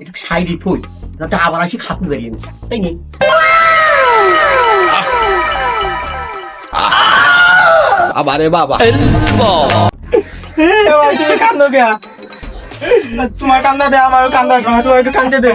একটু সাইডে থই, যাতে আবার আসি খাতুন বেরিয়ে নেই, তাই নি? আবারে বাবা তুমি কান্দো কে? তোমার কান্দা দে, আমার কান্দা সময় তোমার একটু কান্দে দে।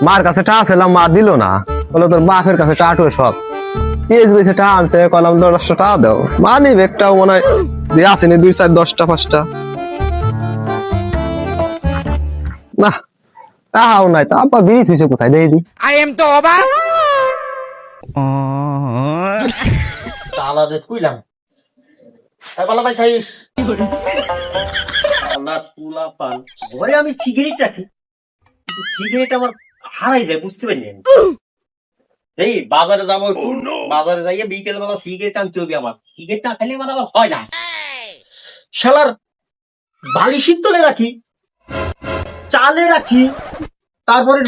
মার কাছে টা ছিলাম, মা দিল না, বলে তোর বাপের কাছে টাটু সব পেজ বেছে টা আনছে, কলাম 10টা টা দাও, মানি ব্যাগটাও মনে হয় দিয়ে আসেনি 2 4 10টা 5টা না, তাও নাই। তা আব্বা বিড়ি থুইছে কোথায় দেই দি? তালা যে কইলাম পালা ভাই খাইস তুলা পান ঘরে আমি সিগারেট রাখি, সিগারেট আমার হারাই যায়, বুঝতে পারি না। এই বাজারে যাবো একটু, বাজারে যাইয়ে বিকেল বেলা সিগারেট আনতে হবে আমার, সিগারেট না খাইলে আমার আবার হয় না। শালার বালিশির তলে রাখি, চালে রাখি, তারপরে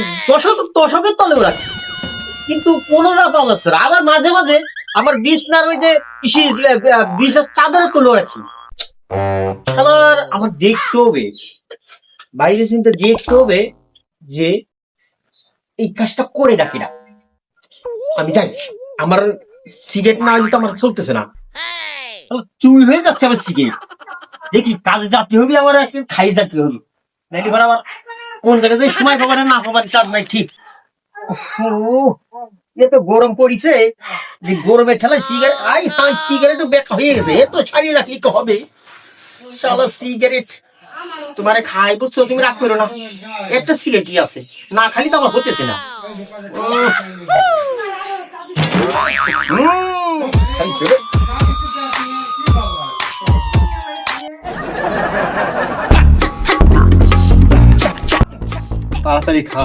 দশকের তলেও রাখি, কিন্তু কোনোটা পাওয়া যাচ্ছে না। আবার মাঝে মাঝে আমার বিছনার ওই যে বিছনার চাদরের তলেও রাখি। শালার আমার দেখতে হবে, বাইরে চিন্তা দেখতে হবে যে এই কাজটা করে ডাকি না। আমি জানি আমার সিগারেট না হলে তো আমার চলতেছে না, চুল হয়ে যাচ্ছে আমার সিগারেট। দেখি কাজে যাতে হবে, আমার একদিন খাই যাতে হবে, নাকি আবার কোন জায়গায় সময় পাবার না পাবার চার নাই ঠিক। এত গরম পড়িছে যে গরমের ঠেলায় সিগারেট সিগারেটও বেকা হয়ে গেছে, এত ছাড়িয়ে রাখি তো হবে। শালা সিগারেট তোমার খাই, বুঝছো? তুমি রাগ করো না, একটা সিগারেটই আছে, না খালি তো আমার হতেছে না। তাড়াতাড়ি খা।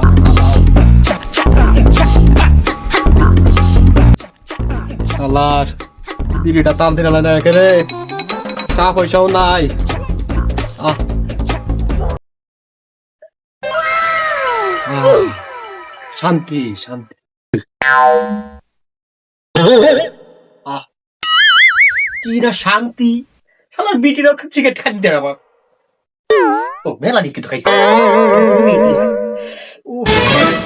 শালার বিড়িটা টানতে গেল না একেরে, টাকা পয়সাও নাই। শান্তি শান্তি। কি না শান্তি, শালার বিটির সিগারেট খাই দেয় আমার। ও মেলা দিকে তো খাইছে,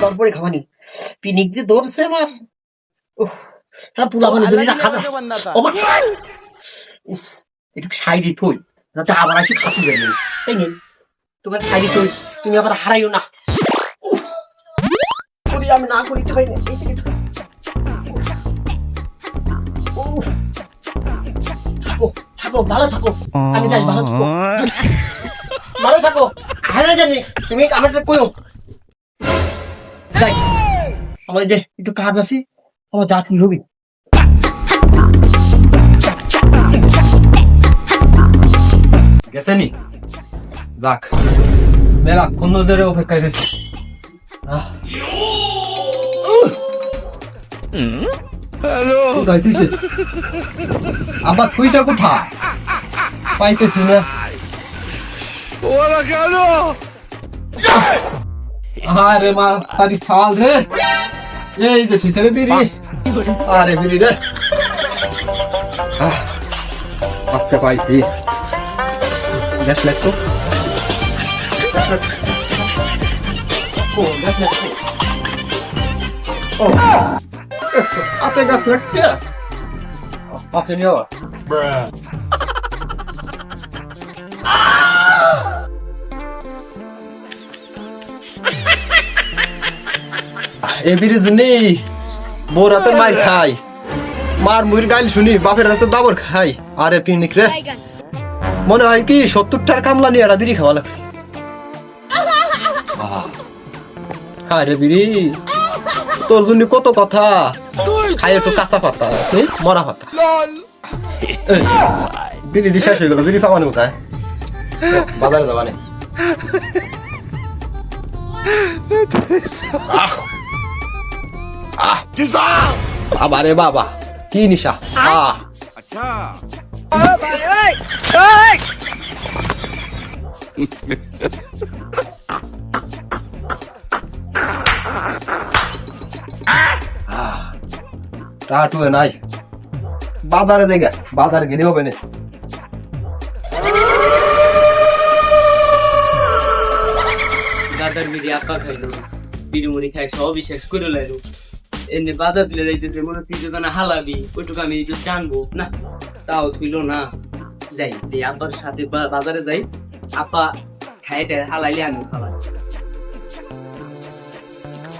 তারপরে খাবানি পিনিক যে ধরছে আমার। পুলা মানে একটু সাইডে থই, যাতে আবার আসি খাতুন বেরিয়ে নেই, তাই নি? তোমার সাইডে থই, তুমি আবার হারাইও না। আমি না করি তো হয় না, এই থেকে থাকো থাকো, ভালো থাকো, আমি যাই, ভালো থাকো, ভালো থাকো, হারাই জানি তুমি আমার কইও যাই। আমার যে একটু কাজ আছে, আমার যাত্রী হবি। গেছে নি? যাক, মেলা কোন ধরে অপেক্ষায় রয়েছে। আবার তুইটা কোথায় পাইতেছি না? আরে মা তারি সাল রে, এই যে তুই ছেলে বিড়ি, আরে বিড়ি রে, আজকে পাইছি। গ্যাস লাগতো, আপনি গাছ লাগছে পাশে নিয়ে এবির জন্যই বোর হাতের মার খাই, মার মুড়ির গাইল শুনি, বাপের হাতে দাবর খাই। আরে পিনিক রে, মনে হয় কি 70টার কামলা নিয়ে একটা বিড়ি খাওয়া লাগছে। আরে বিড়ি তোর জন্য কত কথা, খাই একটু কাঁচা পাতা, মরা পাতা। বিড়ি দিয়ে শেষ হয়ে গেল, বিড়ি পাবানি কোথায়? বাজারে যাবা নে। বাবারে বাবা, কি নিশা! টাটুয়ে নাই বাজারে দেখা বাজারে গেলে হবে না দাদার বিড়ি আপা খাইলো বিড়ি মুড়ি খাই সব শেষ করে লাইলো এমনি বাজার দিলে যাইতেছে মনে হচ্ছে যে না হালাবি ওইটুকু আমি একটু জানবো না তাও থইল না যাই দিয়ে আব্বার সাথে বাজারে যাই আপা খাইতে হালাইলে আমি খালাই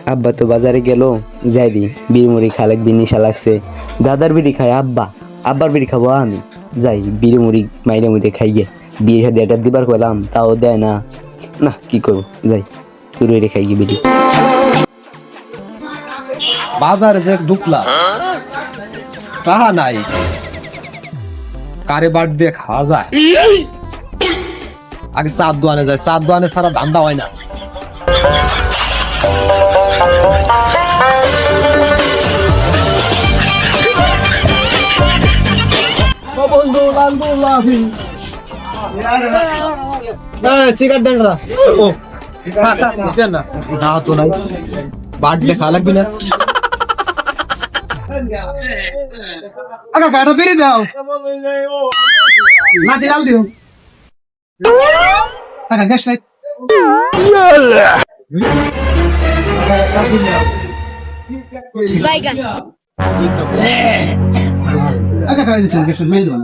আব্বা তো বাজারে গেল যাই দি বিড়ি মুড়ি খা লাগবি নিশা লাগছে দাদার বিড়ি খায় আব্বা আব্বার বিড়ি খাবো আমি যাই বিড়ি মুড়ি মাইরে মুড়ি খাই গে বিয়ে সাথে এটা দিবার কইলাম তাও দেয় না না কি করবো যাই তুই রে খাই গে বিড়ি বাজারে যে ঢুকলা কাহা নাই কারে বাট দিয়ে খাওয়া যায় আগে চার দোয়ানে যায় চার দোয়ানে ছাড়া ধান্দা হয় না সিগারেট দেন না ও না তো নাই বাট দিয়ে খাওয়া লাগবে না আগে গাড়ি বেরিয়ে দাও না দিলাল দিও আগে গ্যাস লাইট Baigan. আগে খাই দিচ্ছেন গ্যাস মেল দাও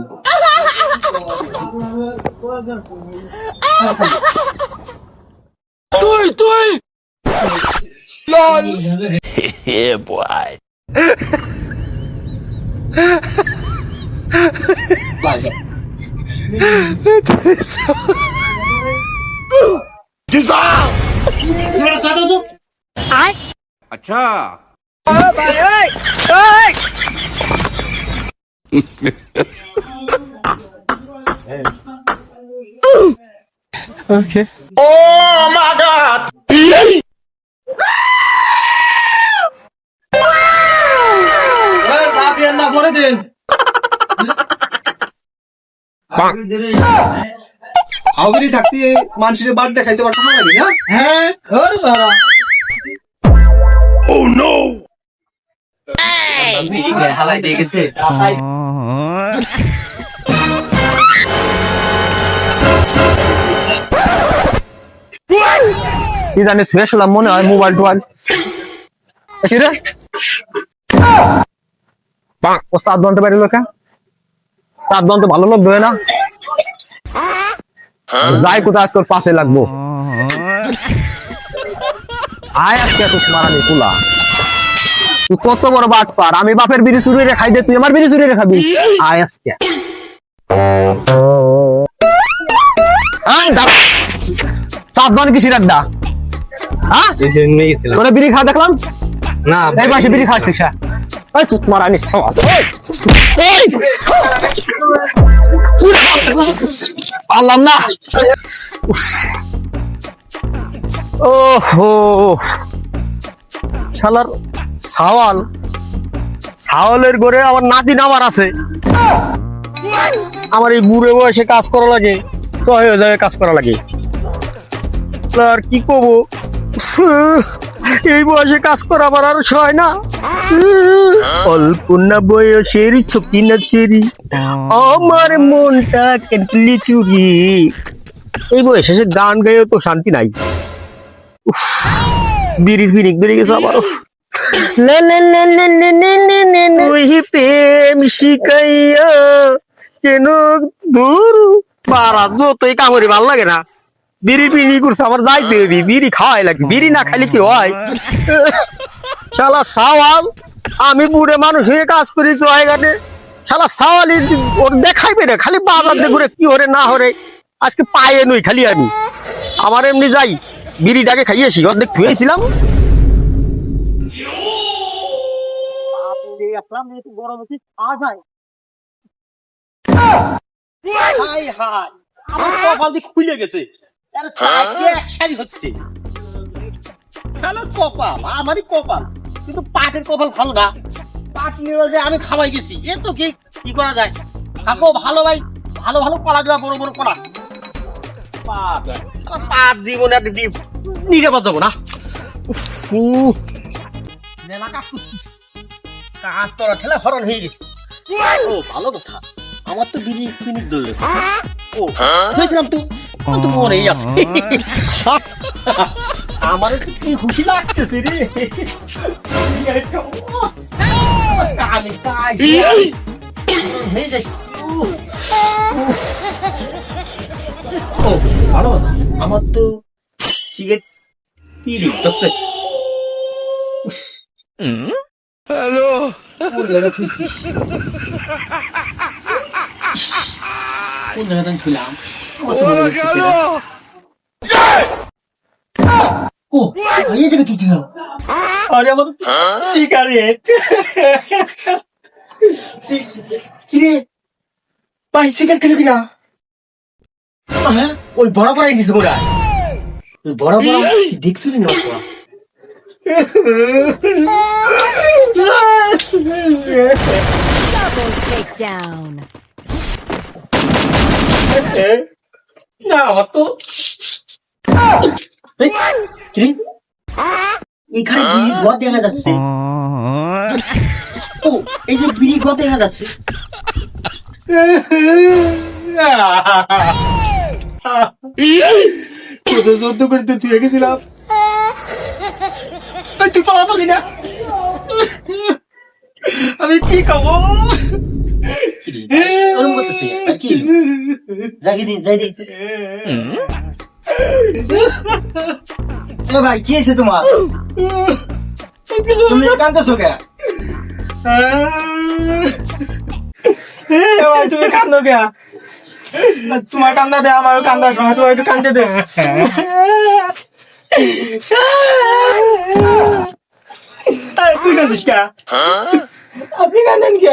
না পরে দিন হাওড়ি থাকতে মানুষের বাট দেখাইতে পারতে লাগে না হ্যাঁ ওর বাবা বিড়ি খাই হালাই দিয়ে গেছে কি জানি ফ্রেশ হলাম মনে হয় মোবাইল টোয়াইল রে ও 7 ঘন্টা বাইরে লোক 7 ঘন্টা ভালো লোক ধরে না যাই কোথায় আজকাল পাশে লাগবো আয় আজকে এত মারানি কুলা তুই কত বড় বাট পার আমি বাপের বিড়ি চুরি রে খাই দে তুই আমার বিড়ি চুরি রে খাবি আয় আজকে সাবধান কিসির আড্ডা হ্যাঁ তোরা বিড়ি খা দেখলাম না এই পাশে বিড়ি খাচ্ছিস ওই চুত মারা নিস পারলাম না ওহো শালার সাওয়ালের ঘরে আমার নাতি নামার আছে আমার এই বুড়ে বয়সে কাজ করা লাগে হয়ে যাবে কাজ করা লাগে আর কি করবো এই বয়সে কাজ করা আমার আর সয় না অল্প না বয়সের ছকি না চেরি আমার মনটা কেটলি চুরি এই বয়সে সে গান গাইও তো শান্তি নাই বিড়ি ফিনিক বেড়ে গেছে আমার প্রেম শিখাইয়া কেন দূর পারা যতই কামড়ি ভাল লাগে না বিড়ি পিড়ি করছে আমার যাইতে হবি বিড়ি খাওয়াই লাগে বিড়ি না খাইলে কি হয় শালা সাওয়াল আমি বুড়ে মানুষ হয়ে কাজ করি জয়গানে শালা সাওয়ালি ওর দেখাইবে না খালি বাজার দিয়ে ঘুরে কি হরে না হরে আজকে পায়ে নই খালি আমি আমার এমনি যাই বিড়িটাকে খাইয়েছি অর্ধেক ধুয়েছিলাম আমার কপাল দিয়ে খুলে গেছে হচ্ছে কপাল আমারই কপাল কিন্তু পাটের কপাল ভালো না পাট নিয়ে আমি খাওয়াই গেছি এ তো কি করা যায় থাকো ভালো ভাই ভালো ভালো কলা দেওয়া বড় বড় কলা পাট জীবনে নিরাপদ যাবো না মেলা কাজ করছি কাজ করা ঠেলা হরণ হয়ে গেছে। ও ভালো কথা, আমার তো বিড়ি পিনিক ধরলো। ও বুঝলাম তো, আমার তো মনেই আছে। আমার তো কি খুশি লাগতেছে রে। আমি তাই হয়ে যাচ্ছি। ও ভালো কথা, আমার তো সিগারেট পিড়ি ধরছে। কোন জায়গাটা খুঁজছি? কোন জায়গাটা আমি খুললাম? আমার তো মনে হচ্ছে না। ও এই জায়গা কি ছিল? আরে আমার সিগারেট। কিরে ভাই, সিগারেট খেলো কিনা? হ্যাঁ, ওই বড় বড় নিচে মোড়া, ওই বড় বড় কি দেখছিলি না তোরা? Double takedown. না আমার তো কিরে এখানে বিড়ি গোয়া দেখা যাচ্ছে। ও এই যে বিড়ি গোয়া দেখা যাচ্ছে। কত যুদ্ধ করে তো তুই গেছিলাম, তুই পালা পালি না। আমি কি খাবো? ওরম করতেছি আর কি? জাগি দিন যাই দিন। ভাই কি আছে তোমার? তুমি কান্দছো কে? ভাই তুমি কান্দো কে? তোমার কান্দা দে, আমার কান্দার সময় তোমার একটু কান্দে দে। তুই কান্দিস কে? আপনি কান্দেন কে?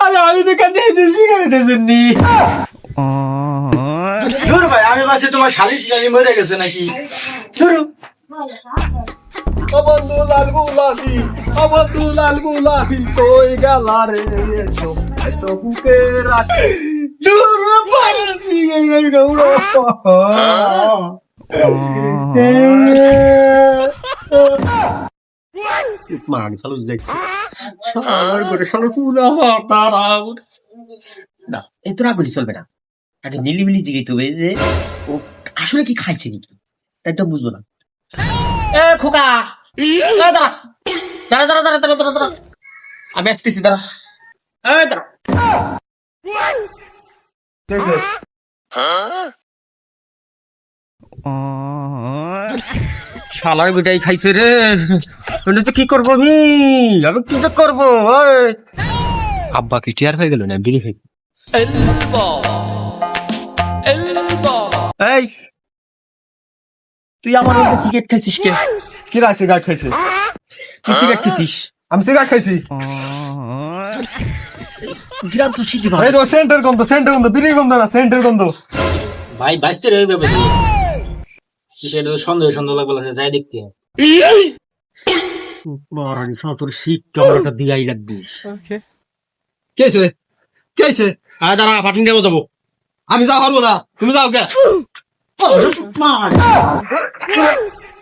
আরে আমি তো কান্দে সিগারেটের জন্য। ধুর ভাই, আমি বাসে তোমার শালিক জানি মরে গেছে নাকি? ধুর। বন্ধু লাল গোলাপি, বন্ধু লাল গোলাপি কই গেলা রে, এসো এসো বুকে রাখি। ধুর ভাই, সিগারেট গৌড়। মারানি চালু যাচ্ছে। সবার করে সরো ফুল আমার তারা। না এই তো রাগুলি চলবে না, আগে নিলিমিলি জিগাইতে হবে যে ও আসলে কি খাইছে নাকি, তাই তো বুঝবো না। এ খোকা, দাঁড়া দাঁড়া দাঁড়া দাঁড়া দাঁড়া দাঁড়া দাঁড়া, আমি আসতেছি, দাঁড়া। দাঁড়া শালার বিটাই খাইছে রে। কি করবো আমি? আমি কি যে করবো? আব্বা কি টিয়ার হয়ে গেল না? বিড়ি খাইছে। এই তুই আমার মধ্যে সিগারেট খাইছিস কে? কি রাখছে গাছ খাইছে? তুই সিগারেট খাইছিস? আমি সিগারেট খাইছি। গ্রাম তো শিখি ভাই। এই তো সেন্টার গন্ধ, সেন্টার গন্ধ, বিড়ির গন্ধ না, সেন্টার গন্ধ। ভাই বাঁচতে রয়ে যাবে তো। সেটা তো সন্দেহ সন্দেহ লাগবে, যাই দেখতে। মারানি সালা তোর শীত টমেটো দিয়াই লাগবে। কে আছে? কে আছে? দাঁড়া পাঠিয়ে দেবো যাবো। আমি যাও পারবো না, তুমি যাও কে?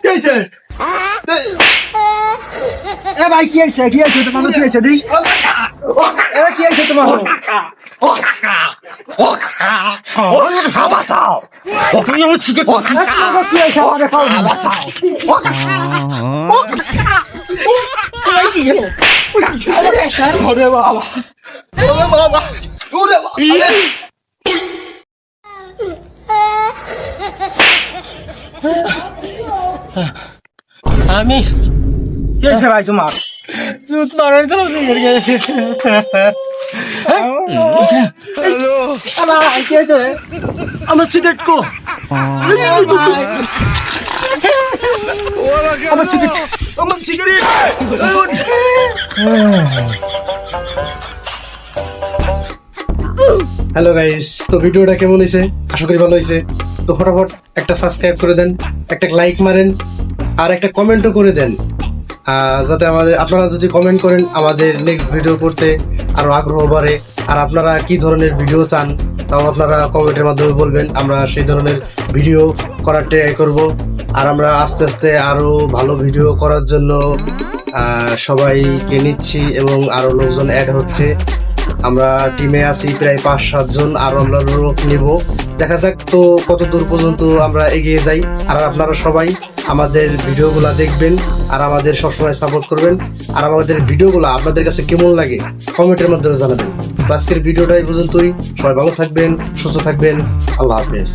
কে আছে? এ ভাই কি আছে? কি আছে তোমার? কি আছে দেই? এ কি আছে তোমার? তুই আমার সিগারেট কি আছে আমাকে খাও? ওরে বাবা, ওরে বাবা, ওরে বাবা। আমি কি আছে ভাই তোমার? জুত মারার তো সিগারেট খেয়েছে। কি আছে? আমার সিগারেট কো, আমার সিগারেট, আমার সিগারেট। হ্যালো গাইস, তো ভিডিওটা কেমন হয়েছে? আশা করি ভালো হয়েছে। তো ফটাফট একটা সাবস্ক্রাইব করে দেন, একটা লাইক মারেন, আর একটা কমেন্টও করে দেন, যাতে আপনারা যদি কমেন্ট করেন আমাদের নেক্সট ভিডিও করতে আরো আগ্রহ বাড়ে। আর আপনারা কি ধরনের ভিডিও চান তাও আপনারা কমেন্টের মাধ্যমে বলবেন, আমরা সেই ধরনের ভিডিও করার ট্রাই করব। আর আমরা আস্তে আস্তে আরো ভালো ভিডিও করার জন্য সবাইকে নিচ্ছি এবং আরো লোকজন অ্যাড হচ্ছে। আমরা টিমে আছি প্রায় 5-7 জন, আরো আমরা লোক নিব। দেখা যাক তো কত দূর পর্যন্ত আমরা এগিয়ে যাই। আর আপনারা সবাই আমাদের ভিডিওগুলো দেখবেন আর আমাদের সবসময় সাপোর্ট করবেন। আর আমাদের ভিডিওগুলো আপনাদের কাছে কেমন লাগে কমেন্টের মাধ্যমে জানাবেন। তো আজকের ভিডিওটা এই পর্যন্তই। সবাই ভালো থাকবেন, সুস্থ থাকবেন। আল্লাহ হাফেজ।